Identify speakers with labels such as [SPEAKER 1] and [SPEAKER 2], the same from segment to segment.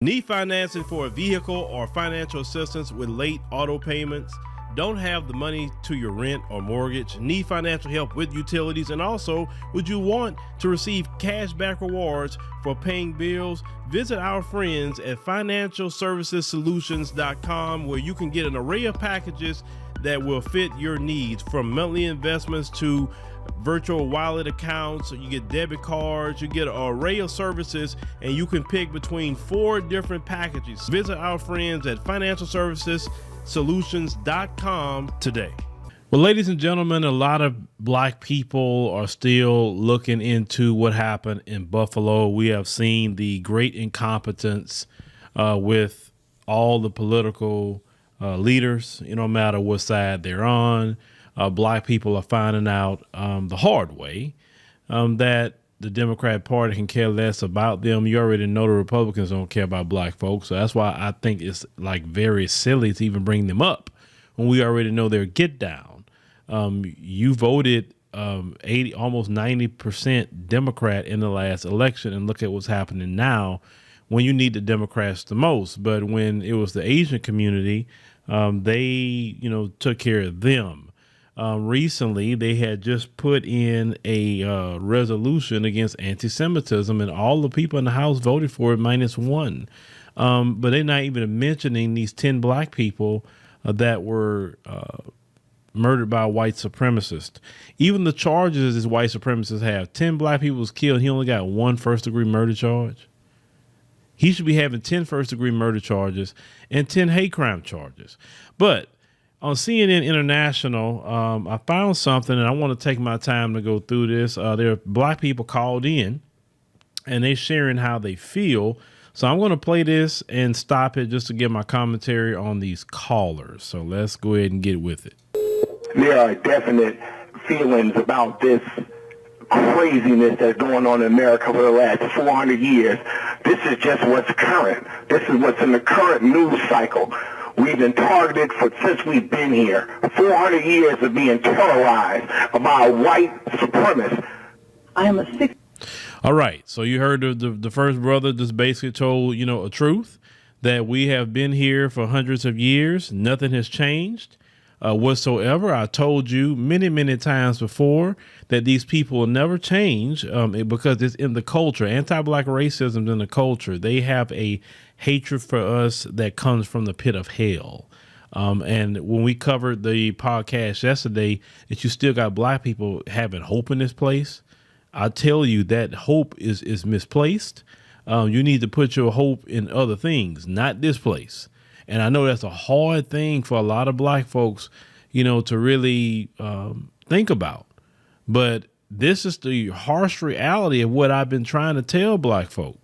[SPEAKER 1] Need financing for a vehicle or financial assistance with late auto payments? Don't have the money to your rent or mortgage? Need financial help with utilities? And also, would you want to receive cash back rewards for paying bills? Visit our friends at financialservicessolutions.com, where you can get an array of packages that will fit your needs, from monthly investments to virtual wallet accounts. You get debit cards, you get an array of services, and you can pick between 4 different packages. Visit our friends at financialservicessolutions.com today. Well, ladies and gentlemen, a lot of black people are still looking into what happened in Buffalo. We have seen the great incompetence with all the political leaders, no matter what side they're on. Black people are finding out the hard way that the Democrat Party can care less about them. You already know the Republicans don't care about black folks. So that's why I think it's like very silly to even bring them up when we already know they're get down. You voted 80, almost 90% Democrat in the last election, and look at what's happening now when you need the Democrats the most. But when it was the Asian community, they, took care of them. Recently, they had just put in a resolution against anti-Semitism, and all the people in the House voted for it minus 1. But they're not even mentioning these 10 black people that were murdered by a white supremacist. Even the charges these white supremacists have, 10 black people was killed. He only got 1 first-degree murder charge. He should be having 10 first-degree murder charges and 10 hate crime charges. But on CNN International, I found something, and I want to take my time to go through this. There are black people called in, and they're sharing how they feel. So I'm going to play this and stop it just to give my commentary on these callers. So let's go ahead and get with it.
[SPEAKER 2] There are definite feelings about this craziness that's going on in America for the last 400 years. This is just what's current. This is what's in the current news cycle. We've been targeted since we've been here. 400 years of being terrorized by a white supremacist.
[SPEAKER 3] I am a sick.
[SPEAKER 1] All right. So you heard the first brother just basically told, a truth, that we have been here for hundreds of years. Nothing has changed whatsoever. I told you many, many times before that these people will never change because it's in the culture. Anti-black racism is in the culture. They have a hatred for us that comes from the pit of hell. And when we covered the podcast yesterday, that you still got black people having hope in this place, I tell you that hope is misplaced. You need to put your hope in other things, not this place. And I know that's a hard thing for a lot of black folks, to really think about. But this is the harsh reality of what I've been trying to tell black folk,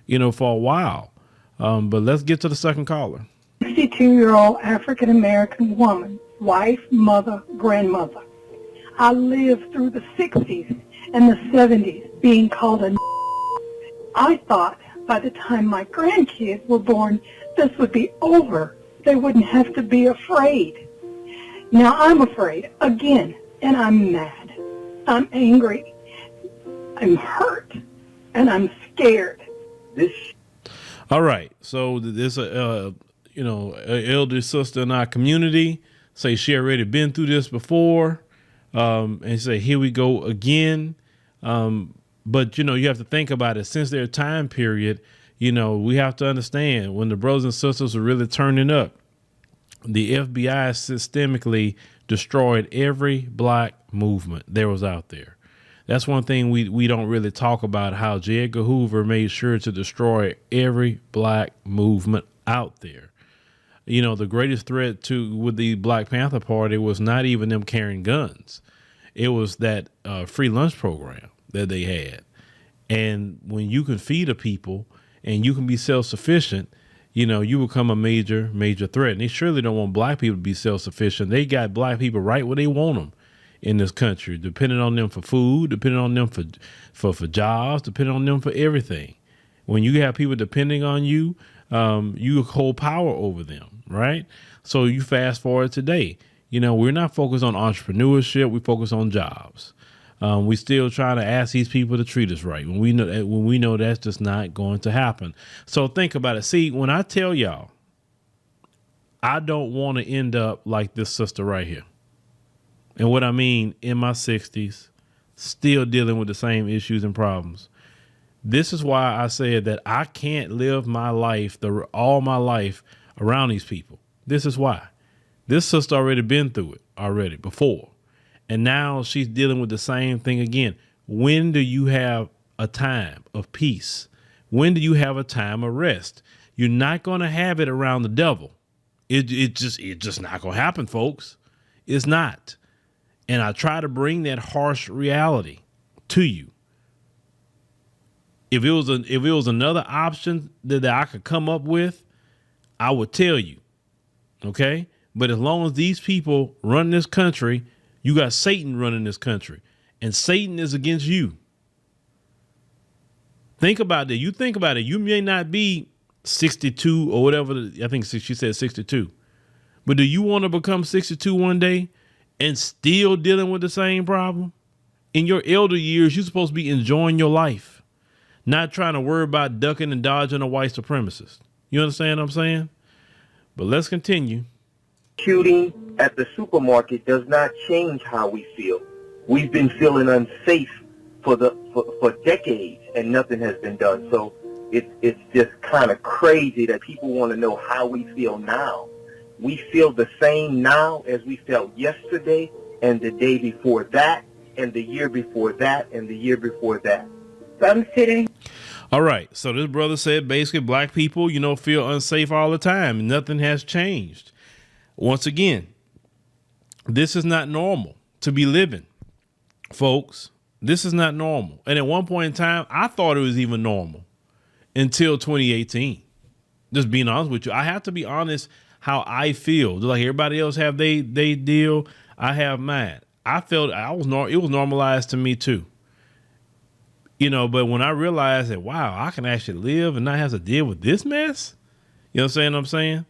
[SPEAKER 1] for a while. But let's get to the second caller.
[SPEAKER 3] 62-year-old African-American woman, wife, mother, grandmother. I lived through the 60s and the 70s being called a I thought by the time my grandkids were born, this would be over. They wouldn't have to be afraid. Now I'm afraid again, and I'm mad. I'm angry. I'm hurt, and I'm scared.
[SPEAKER 1] All right. So there's an elder sister in our community say she already been through this before, and say, here we go again. But, you have to think about it. Since their time period, we have to understand when the brothers and sisters are really turning up, the FBI systemically destroyed every black movement there was out there. That's one thing we don't really talk about, how J. Edgar Hoover made sure to destroy every black movement out there. The greatest threat with the Black Panther Party was not even them carrying guns. It was that free lunch program that they had. And when you can feed a people and you can be self-sufficient, you become a major, major threat. And they surely don't want black people to be self-sufficient. They got black people right where they want them in this country, depending on them for food, depending on them for jobs, depending on them for everything. When you have people depending on you, you hold power over them, right? So you fast forward today, we're not focused on entrepreneurship. We focus on jobs. We still trying to ask these people to treat us right when we know that's just not going to happen. So think about it. See, when I tell y'all, I don't want to end up like this sister right here. And what I mean, in my 60s, still dealing with the same issues and problems. This is why I said that I can't live my life, all my life around these people. This is why. This sister already been through it already before. And now she's dealing with the same thing again. When do you have a time of peace? When do you have a time of rest? You're not going to have it around the devil. It's just not going to happen, folks. It's not. And I try to bring that harsh reality to you. If it was another option that I could come up with, I would tell you. Okay? But as long as these people run this country, you got Satan running this country, and Satan is against you. Think about that. You think about it. You may not be 62 or whatever. I think she said 62. But do you want to become 62 one day and still dealing with the same problem? In your elder years, you're supposed to be enjoying your life, not trying to worry about ducking and dodging a white supremacist. You understand what I'm saying? But let's continue.
[SPEAKER 4] Shooting at the supermarket does not change how we feel. We've been feeling unsafe for decades, and nothing has been done. So it's just kind of crazy that people want to know how we feel now. We feel the same now as we felt yesterday and the day before that and the year before that and the year before that.
[SPEAKER 3] I'm sitting.
[SPEAKER 1] All right. So this brother said basically black people, feel unsafe all the time. Nothing has changed. Once again, this is not normal to be living, folks. This is not normal. And at one point in time, I thought it was even normal until 2018. Just being honest with you, I have to be honest how I feel. Just like everybody else have they deal, I have mine. I felt it was normalized to me too. But when I realized that, wow, I can actually live and not have to deal with this mess. You know what I'm saying?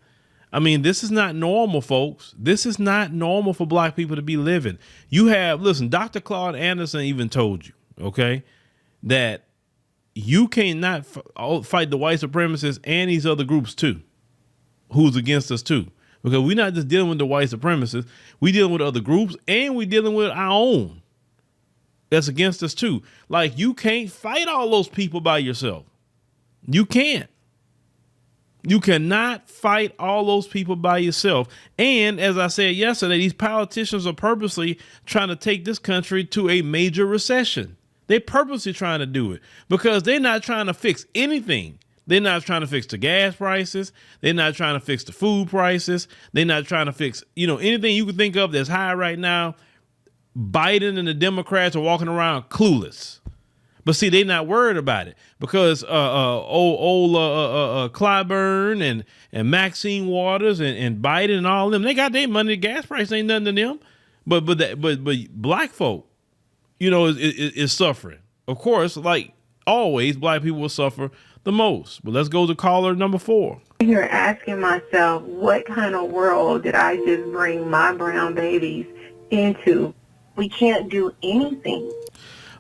[SPEAKER 1] I mean, this is not normal, folks. This is not normal for black people to be living. Listen, Dr. Claude Anderson even told you, okay, that you cannot fight the white supremacists and these other groups too, who's against us too. Because we're not just dealing with the white supremacists. We're dealing with other groups, and we're dealing with our own that's against us too. Like, you can't fight all those people by yourself. You can't. You cannot fight all those people by yourself. And as I said yesterday, these politicians are purposely trying to take this country to a major recession. They're purposely trying to do it because they're not trying to fix anything. They're not trying to fix the gas prices. They're not trying to fix the food prices. They're not trying to fix, anything you can think of that's high right now. Biden and the Democrats are walking around clueless. But see, they're not worried about it because Clyburn and Maxine Waters and Biden and all of them, they got their money. The gas price ain't nothing to them. But black folk, is suffering. Of course, like always, black people will suffer the most. But let's go to caller number 4.
[SPEAKER 5] You're asking myself, what kind of world did I just bring my brown babies into? We can't do anything.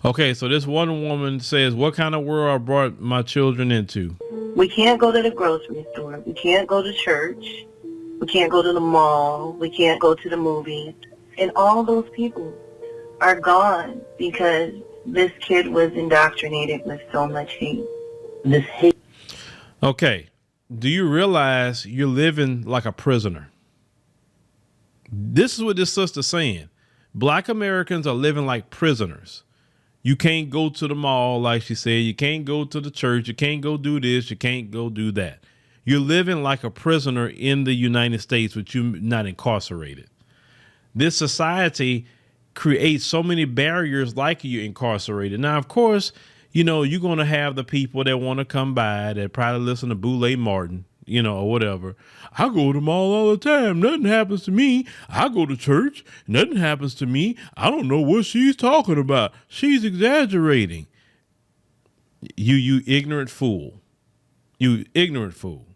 [SPEAKER 1] Okay, so this one woman says, what kind of world I brought my children into?
[SPEAKER 5] We can't go to the grocery store. We can't go to church. We can't go to the mall. We can't go to the movies. And all those people are gone because this kid was indoctrinated with so much hate. This hate.
[SPEAKER 1] Okay, do you realize you're living like a prisoner? This is what this sister's saying. Black Americans are living like prisoners. You can't go to the mall, like she said. You can't go to the church. You can't go do this. You can't go do that. You're living like a prisoner in the United States, but you're not incarcerated. This society creates so many barriers like you're incarcerated. Now, of course, you're going to have the people that want to come by that probably listen to Boulay Martin, or whatever. I go to the mall all the time. Nothing happens to me. I go to church. Nothing happens to me. I don't know what she's talking about. She's exaggerating. You ignorant fool. You ignorant fool.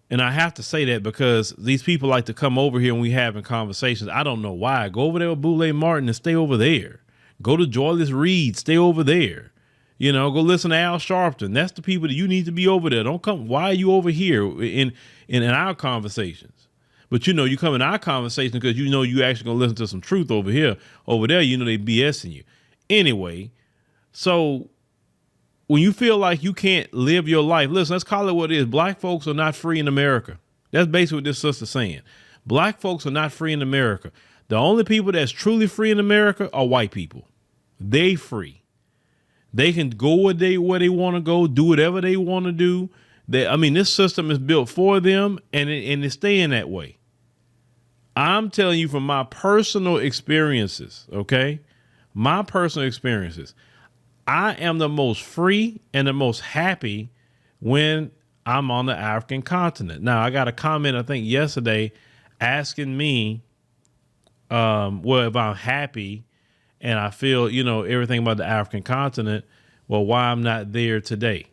[SPEAKER 1] And I have to say that because these people like to come over here and we having conversations. I don't know why. Go over there with Boulay Martin and stay over there. Go to Joyless Reed. Stay over there. Go listen to Al Sharpton. That's the people that you need to be over there. Don't come. Why are you over here in our conversations? But you come in our conversation because you actually gonna listen to some truth over here. Over there, they BSing you. Anyway, so when you feel like you can't live your life, listen, let's call it what it is. Black folks are not free in America. That's basically what this sister's saying. Black folks are not free in America. The only people that's truly free in America are white people. They free. They can go where they want to go, do whatever they want to do. This system is built for them, and it's staying that way. I'm telling you from my personal experiences, okay? My personal experiences. I am the most free and the most happy when I'm on the African continent. Now, I got a comment, I think, yesterday asking me, if I'm happy and I feel, everything about the African continent, why I'm not there today.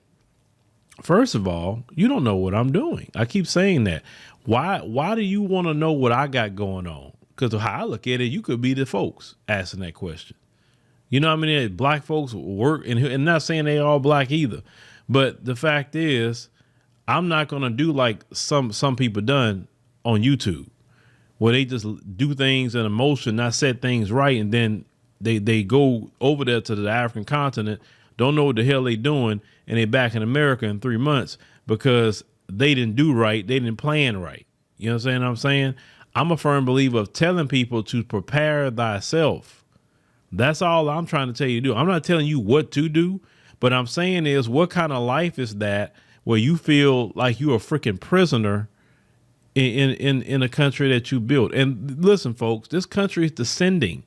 [SPEAKER 1] First of all, you don't know what I'm doing. I keep saying that. Why do you want to know what I got going on? Because how I look at it, you could be the folks asking that question. Black folks work, and not saying they all black either. But the fact is, I'm not going to do like some people done on YouTube, where they just do things in emotion, not set things right, and then they go over there to the African continent, don't know what the hell they doing, and they back in America in 3 months because they didn't do right, they didn't plan right. You know what I'm saying? I'm a firm believer of telling people to prepare thyself. That's all I'm trying to tell you to do. I'm not telling you what to do, but I'm saying is, what kind of life is that where you feel like you're a freaking prisoner in a country that you built? And listen, folks, this country is descending.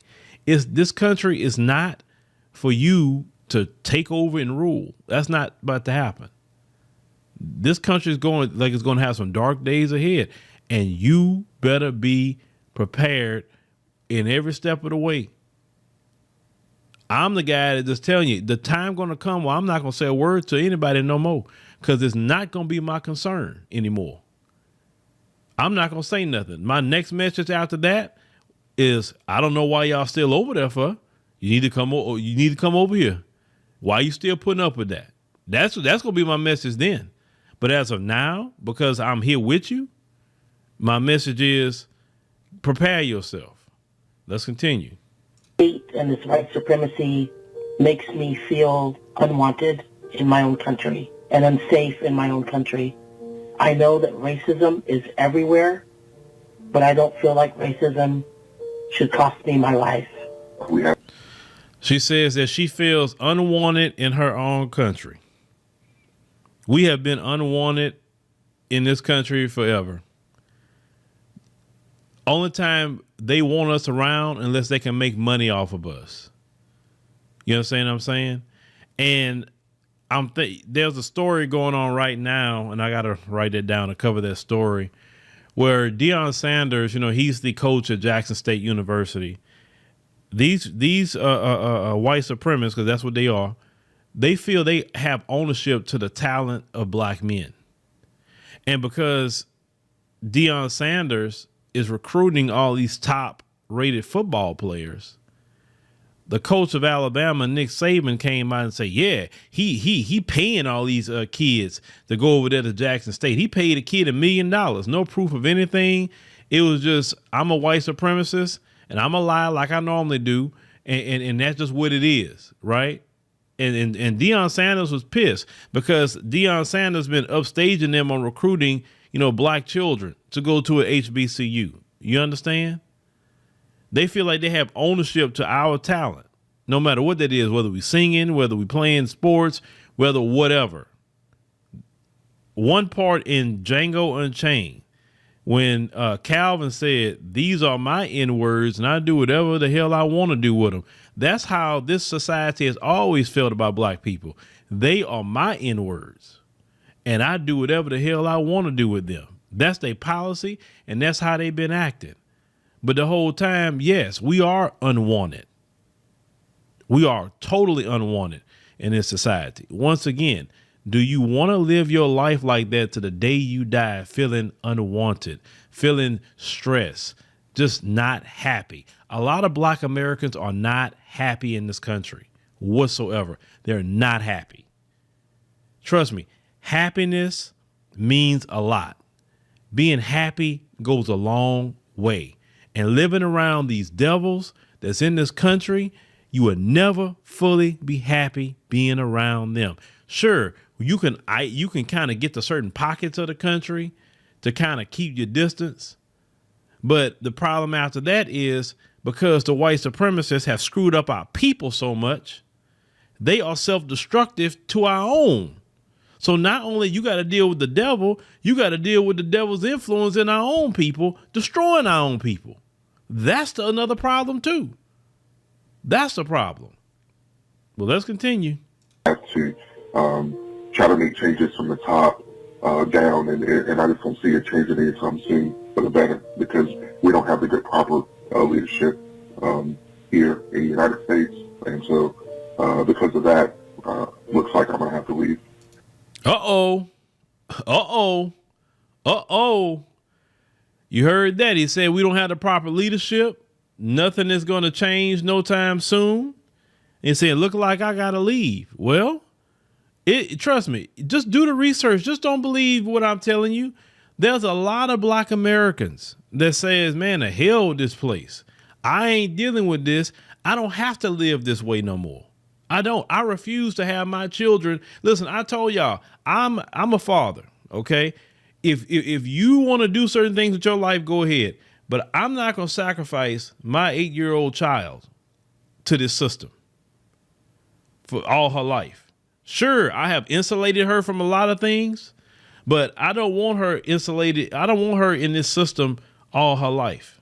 [SPEAKER 1] This country is not for you to take over and rule. That's not about to happen. This country is going to have some dark days ahead, and you better be prepared in every step of the way. I'm the guy that just telling you the time going to come where I'm not going to say a word to anybody no more, because it's not going to be my concern anymore. I'm not going to say nothing. My next message after that is, I don't know why y'all still over there for. You need to come over here. Why you still putting up with that? That's going to be my message then. But as of now, because I'm here with you, my message is prepare yourself. Let's continue.
[SPEAKER 6] And this white supremacy makes me feel unwanted in my own country and unsafe in my own country. I know that racism is everywhere, but I don't feel like racism should cost me my life.
[SPEAKER 1] She says that she feels unwanted in her own country. We have been unwanted in this country forever. Only time they want us around unless they can make money off of us. You understand what I'm saying? And there's a story going on right now, and I got to write it down to cover that story, where Deion Sanders, he's the coach at Jackson State University. These white supremacists, because that's what they are, they feel they have ownership to the talent of black men. And because Deion Sanders is recruiting all these top-rated football players, the coach of Alabama, Nick Saban, came out and said, yeah, he paying all these kids to go over there to Jackson State. He paid a kid $1 million. No proof of anything. It was just, I'm a white supremacist, and I'm a lie like I normally do, and that's just what it is, right? And Deion Sanders was pissed because Deion Sanders been upstaging them on recruiting, black children to go to an HBCU. You understand? They feel like they have ownership to our talent, no matter what that is, whether we singing, whether we playing sports, whether whatever. One part in Django Unchained, when Calvin said, these are my N-words and I do whatever the hell I want to do with them. That's how this society has always felt about black people. They are my N-words and I do whatever the hell I want to do with them. That's their policy, and that's how they've been acting. But the whole time, yes, we are unwanted. We are totally unwanted in this society. Once again, do you want to live your life like that to the day you die, feeling unwanted, feeling stressed, just not happy. A lot of black Americans are not happy in this country whatsoever. They're not happy. Trust me, happiness means a lot. Being happy goes a long way. And living around these devils that's in this country, you will never fully be happy being around them. Sure, you can kind of get to certain pockets of the country to kind of keep your distance. But the problem after that is because the white supremacists have screwed up our people so much, they are self-destructive to our own. So not only you got to deal with the devil, you got to deal with the devil's influence in our own people, destroying our own people. That's another problem too. That's the problem. Well, let's continue.
[SPEAKER 7] Have to try to make changes from the top down, and I just don't see it changing anytime soon for the better, because we don't have the good proper leadership here in the United States, and so because of that, looks like I'm gonna have to leave.
[SPEAKER 1] You heard that? He said we don't have the proper leadership. Nothing is going to change no time soon. And said, look like I got to leave. Well, trust me, just do the research. Just don't believe what I'm telling you. There's a lot of black Americans that says, man, the hell with this place. I ain't dealing with this. I don't have to live this way no more. I don't. I refuse to have my children. Listen, I told y'all, I'm a father. Okay. If you want to do certain things with your life, go ahead. But I'm not going to sacrifice my 8-year-old child to this system for all her life. Sure, I have insulated her from a lot of things, but I don't want her insulated. I don't want her in this system all her life.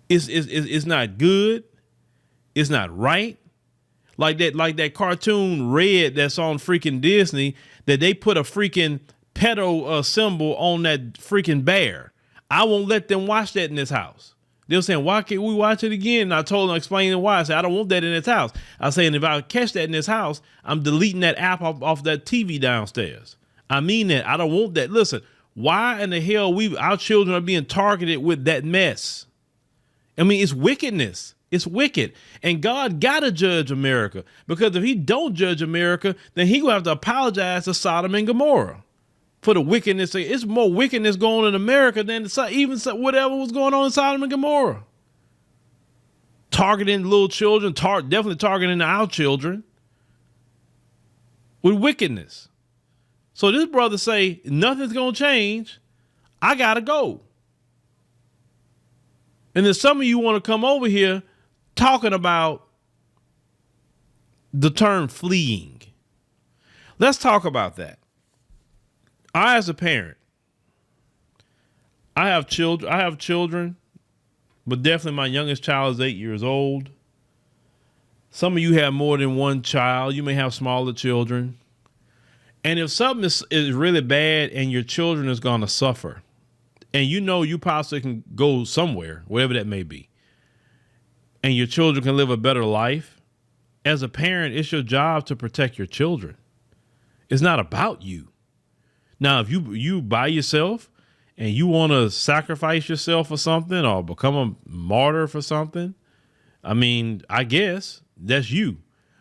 [SPEAKER 1] It's not good. It's not right. Like that cartoon Red that's on freaking Disney, that they put a freaking pedo symbol on that freaking bear. I won't let them watch that in this house. They're saying, why can't we watch it again? And I told them, explaining why. I said, I don't want that in this house. I saying, if I catch that in this house, I'm deleting that app off that TV downstairs. I mean that. I don't want that. Listen, why in the hell our children are being targeted with that mess? I mean, it's wickedness. It's wicked. And God got to judge America, because if he don't judge America, then he will have to apologize to Sodom and Gomorrah for the wickedness. It's more wickedness going on in America than even whatever was going on in Sodom and Gomorrah. Targeting little children, definitely targeting our children with wickedness. So this brother say, nothing's going to change. I got to go. And then some of you want to come over here talking about the term fleeing. Let's talk about that. I, as a parent, I have children, but definitely my youngest child is 8 years old. Some of you have more than one child. You may have smaller children. And if something is really bad and your children is going to suffer, and you possibly can go somewhere, wherever that may be, and your children can live a better life, as a parent, it's your job to protect your children. It's not about you. Now, if you by yourself and you want to sacrifice yourself for something or become a martyr for something, I mean, I guess that's you.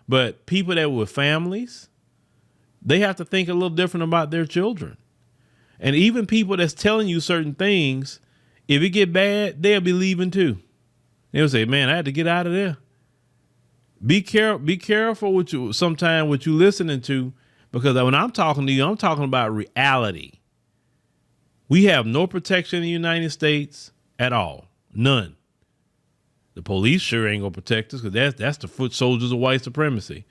[SPEAKER 1] But people that with families, they have to think a little different about their children. And even people that's telling you certain things, if it get bad, they'll be leaving too. They'll say, man, I had to get out of there. Be careful what you listening to, because when I'm talking to you, I'm talking about reality. We have no protection in the United States at all. None. The police sure ain't gonna protect us, because that's the foot soldiers of white supremacy.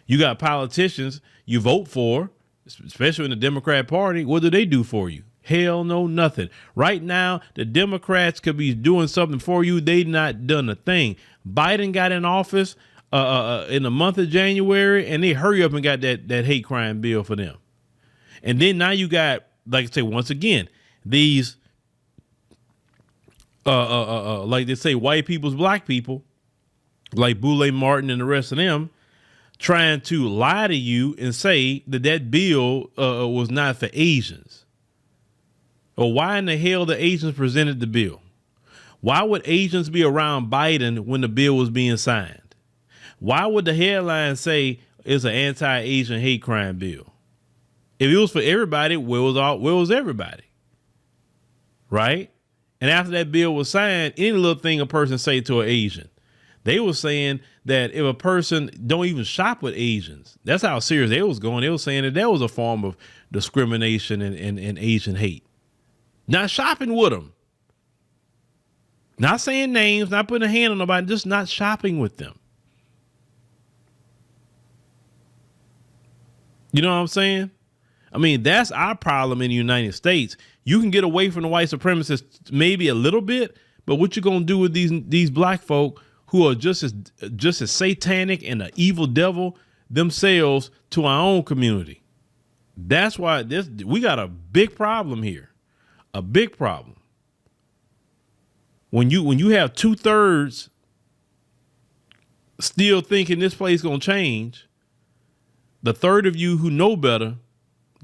[SPEAKER 1] You got politicians you vote for, especially in the Democrat Party. What do they do for you? Hell no, nothing. Right now, the Democrats could be doing something for you. They not done a thing. Biden got in office in the month of January, and they hurry up and got that hate crime bill for them. And then now you got, like I say, once again, these like they say, white people's black people, like Boule Martin and the rest of them, trying to lie to you and say that bill was not for Asians. Or why in the hell the agents presented the bill? Why would agents be around Biden when the bill was being signed? Why would the headline say it's an anti-Asian hate crime bill? If it was for everybody, where was everybody? Right? And after that bill was signed, any little thing a person say to an Asian, they were saying that if a person don't even shop with Asians, that's how serious they was going. They were saying that was a form of discrimination and Asian hate. Not shopping with them. Not saying names, not putting a hand on nobody, just not shopping with them. You know what I'm saying? I mean, that's our problem in the United States. You can get away from the white supremacists maybe a little bit, but what you gonna do with these black folk who are just as satanic and an evil devil themselves to our own community? That's why we got a big problem here, a big problem. When you have 2/3 still thinking this place gonna change, the third of you who know better,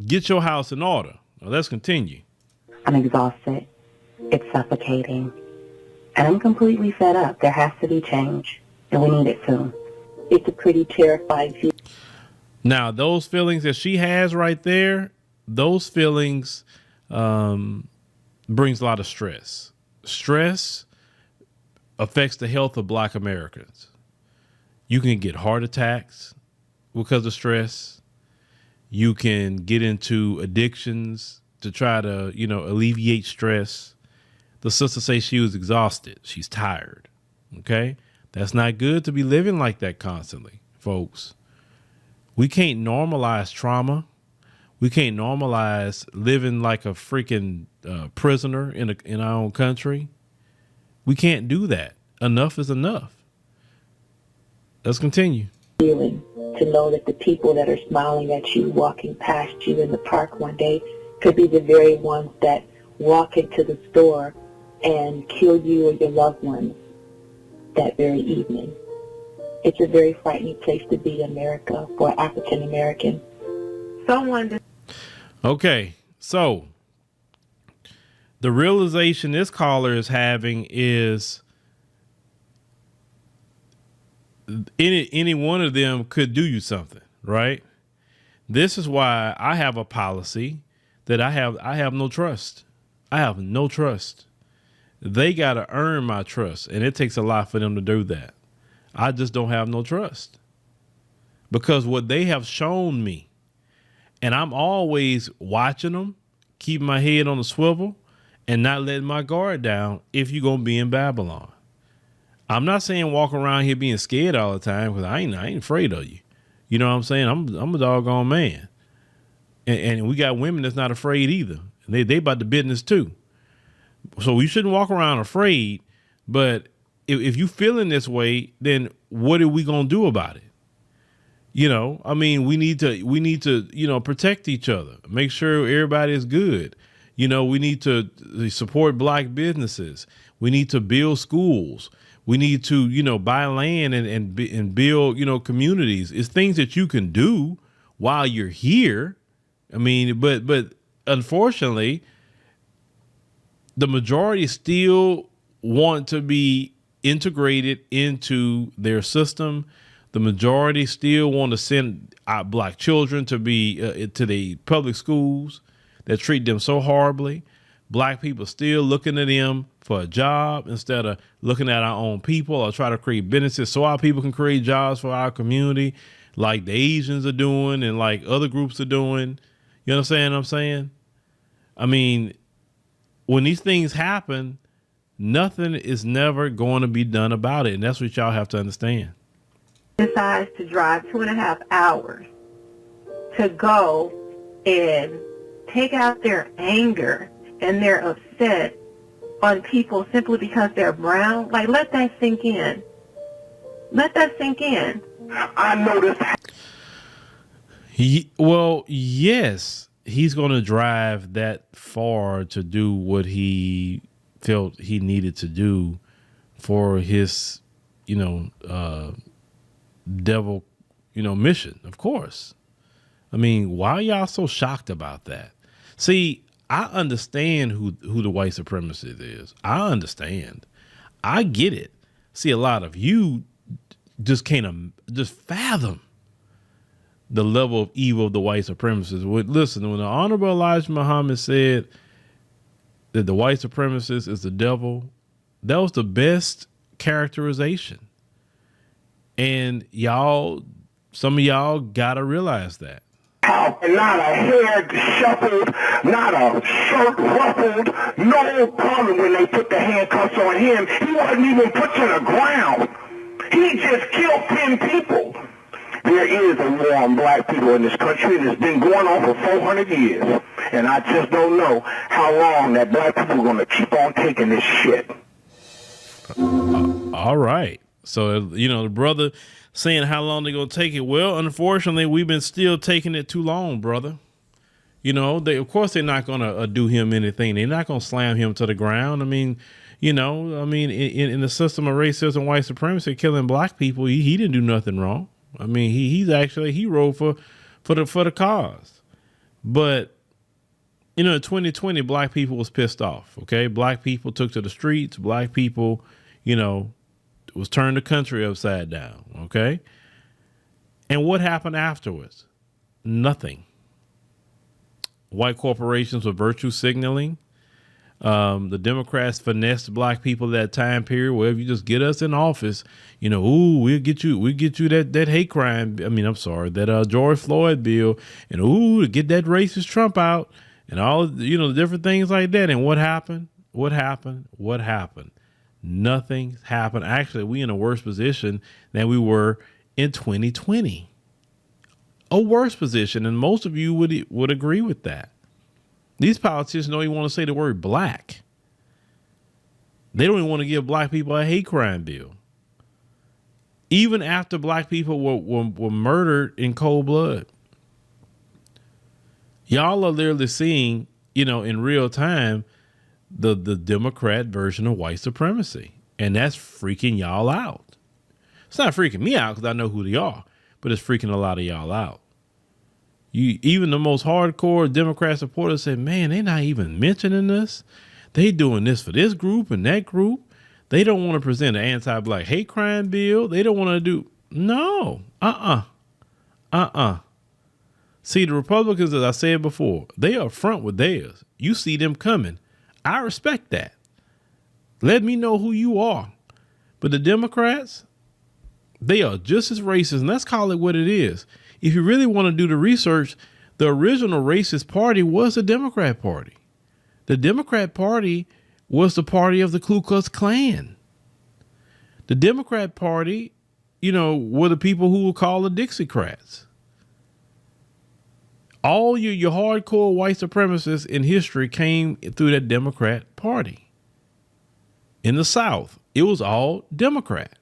[SPEAKER 1] get your house in order. Now let's continue.
[SPEAKER 8] I'm exhausted. It's suffocating. And I'm completely fed up. There has to be change, and we need it soon. It's a pretty terrifying view.
[SPEAKER 1] Now, those feelings that she has right there, those feelings brings a lot of stress. Stress affects the health of Black Americans. You can get heart attacks because of stress. You can get into addictions to try to, alleviate stress. The sister says she was exhausted. She's tired. Okay. That's not good to be living like that constantly, folks. We can't normalize trauma. We can't normalize living like a freaking prisoner in our own country. We can't do that. Enough is enough. Let's continue.
[SPEAKER 8] Feeling to know that the people that are smiling at you, walking past you in the park one day, could be the very ones that walk into the store and kill you or your loved ones that very evening. It's a very frightening place to be, America, for African Americans.
[SPEAKER 1] Okay, so the realization this caller is having is any one of them could do you something, right? This is why I have a policy that I have no trust. I have no trust. They got to earn my trust, and it takes a lot for them to do that. I just don't have no trust because what they have shown me, and I'm always watching them, keeping my head on the swivel and not letting my guard down if you're going to be in Babylon. I'm not saying walk around here being scared all the time because I ain't afraid of you. You know what I'm saying? I'm a doggone man. And we got women that's not afraid either. They about the business too. So we shouldn't walk around afraid. But if you feeling this way, then what are we going to do about it? I mean, we need to, protect each other, make sure everybody is good. We need to support Black businesses. We need to build schools. We need to, buy land and build, communities. It's things that you can do while you're here. I mean, but unfortunately, the majority still want to be integrated into their system. The majority still want to send out Black children to be to the public schools that treat them so horribly. Black people still looking at them for a job instead of looking at our own people or try to create businesses so our people can create jobs for our community like the Asians are doing and like other groups are doing. You understand what I'm saying? I mean, when these things happen, nothing is never going to be done about it. And that's what y'all have to understand.
[SPEAKER 5] Decides to drive 2.5 hours to go and take out their anger and their upset on people simply because they're brown. Like, let that sink in. Let that sink in.
[SPEAKER 2] I noticed.
[SPEAKER 1] Well, yes, he's going to drive that far to do what he felt he needed to do for his, devil, mission, of course. I mean, why are y'all so shocked about that? See, I understand who the white supremacist is. I understand. I get it. See, a lot of you just can't just fathom the level of evil of the white supremacists. Listen, when the Honorable Elijah Muhammad said that the white supremacist is the devil, that was the best characterization. And some of y'all gotta realize that.
[SPEAKER 2] Not a hair shuffled, not a shirt ruffled, no problem when they put the handcuffs on him. He wasn't even put to the ground. He just killed 10 people. There is a war on black people in this country, and it's been going on for 400 years. And I just don't know how long that black people are going to keep on taking this shit.
[SPEAKER 1] All right. So, the brother saying how long they're going to take it. Well, unfortunately, we've been still taking it too long, brother. Of course, they're not going to do him anything. They're not going to slam him to the ground. In the system of racism, white supremacy, killing black people, he didn't do nothing wrong. He's actually a hero for the cause. But, in 2020, black people was pissed off. Okay. Black people took to the streets. Black people, was turned the country upside down. Okay. And what happened afterwards? Nothing. White corporations were virtue signaling. The Democrats finessed black people that time period. Well, if you just get us in office, we'll get you that hate crime. That George Floyd bill, and get that racist Trump out, and all the different things like that. And what happened? Nothing happened. Actually, we in a worse position than we were in 2020. A worse position, and most of you would agree with that. These politicians don't even want to say the word black. They don't even want to give black people a hate crime bill. Even after black people were murdered in cold blood. Y'all are literally seeing, in real time, the Democrat version of white supremacy. And that's freaking y'all out. It's not freaking me out because I know who they are, but it's freaking a lot of y'all out. Even the most hardcore Democrat supporters say, man, they're not even mentioning this. They doing this for this group and that group. They don't want to present an anti-black hate crime bill. They don't want to do. No. See, the Republicans, as I said before, they are front with theirs. You see them coming. I respect that. Let me know who you are. But the Democrats, they are just as racist. And let's call it what it is. If you really want to do the research, the original racist party was the Democrat Party. The Democrat Party was the party of the Ku Klux Klan. The Democrat Party, were the people who were called the Dixiecrats. All your hardcore white supremacists in history came through that Democrat Party. In the South, it was all Democrat.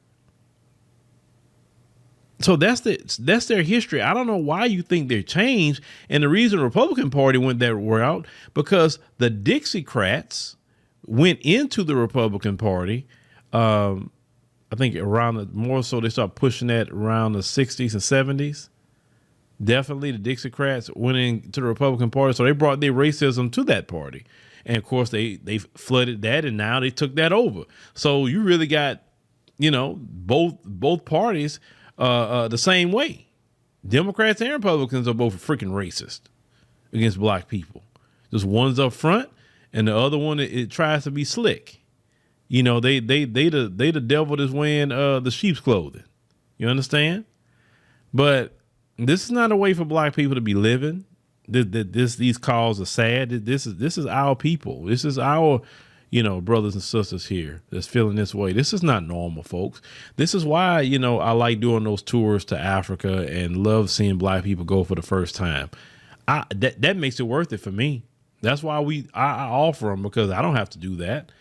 [SPEAKER 1] So that's their history. I don't know why you think they're changed. And the reason the Republican Party went that route, because the Dixiecrats went into the Republican Party. I think more so they started pushing that around the 60s and 70s. Definitely the Dixiecrats went into the Republican Party. So they brought their racism to that party. And of course they flooded that, and now they took that over. So you really got, both parties the same way. Democrats and Republicans are both freaking racist against black people. Just one's up front, and the other one it tries to be slick. They the devil that's wearing the sheep's clothing. You understand? But this is not a way for black people to be living. These calls are sad. This is our people. This is our brothers and sisters here that's feeling this way. This is not normal, folks. This is why, I like doing those tours to Africa and love seeing black people go for the first time. That makes it worth it for me. That's why I offer them, because I don't have to do that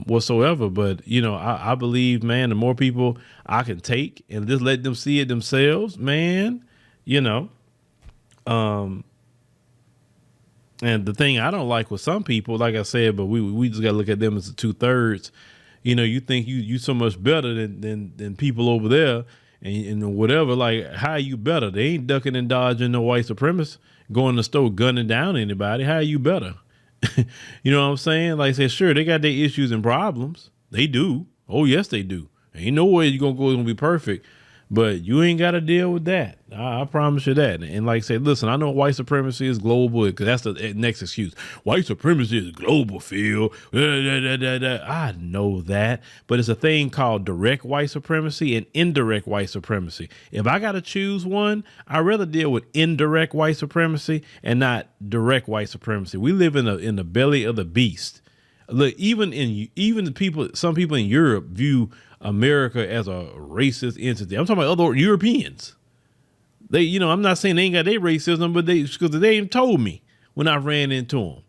[SPEAKER 1] whatsoever. But, I believe, man, the more people I can take and just let them see it themselves, man, and the thing I don't like with some people, like I said, but we just got to look at them as the 2/3. You think you so much better than people over there and whatever. Like, how are you better? They ain't ducking and dodging no white supremacists, going to the store gunning down anybody. How are you better? You know what I'm saying? Like I said, sure, they got their issues and problems. They do. Oh, yes, they do. Ain't no way you're going to be perfect, but you ain't got to deal with that. I promise you that. And like I said, listen, I know white supremacy is global because that's the next excuse. White supremacy is global, Phil. I know that, but it's a thing called direct white supremacy and indirect white supremacy. If I got to choose one, I'd rather deal with indirect white supremacy and not direct white supremacy. We live in the belly of the beast. Look, even the people, some people in Europe view America as a racist entity. I'm talking about other Europeans. They, I'm not saying they ain't got their racism, but because they even told me when I ran into them.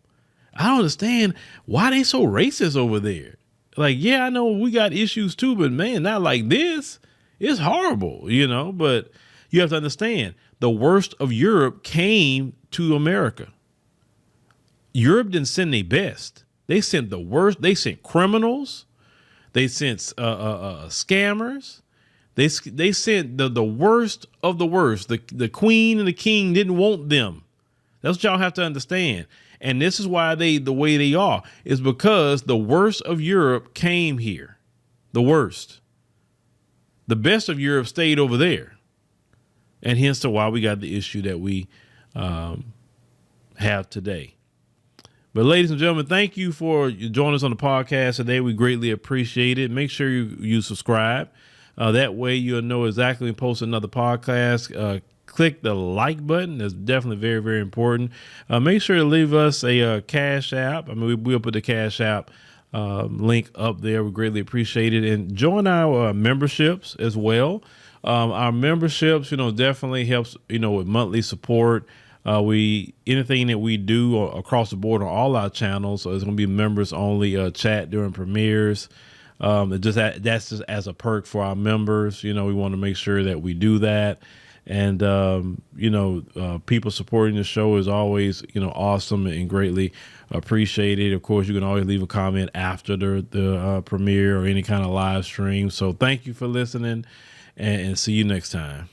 [SPEAKER 1] I don't understand why they so racist over there. Like, yeah, I know we got issues too, but man, not like this. It's horrible, but you have to understand the worst of Europe came to America. Europe didn't send their best. They sent the worst. They sent criminals. They sent scammers. They sent the worst of the worst. The queen and the king didn't want them. That's what y'all have to understand. And this is why the way they are is because the worst of Europe came here. The worst. The best of Europe stayed over there. And hence to why we got the issue that we have today. But ladies and gentlemen, thank you for joining us on the podcast today. We greatly appreciate it. Make sure you subscribe. That way you'll know exactly when we post another podcast. Click the like button. That's definitely very, very important. Make sure to leave us a Cash App. I mean, we'll put the Cash App link up there. We greatly appreciate it. And join our memberships as well. Our memberships, definitely helps, with monthly support. Anything that we do across the board on all our channels, so it's going to be members only chat during premieres. That's just as a perk for our members. We want to make sure that we do that. And, people supporting the show is always, awesome and greatly appreciated. Of course, you can always leave a comment after the premiere or any kind of live stream. So thank you for listening and see you next time.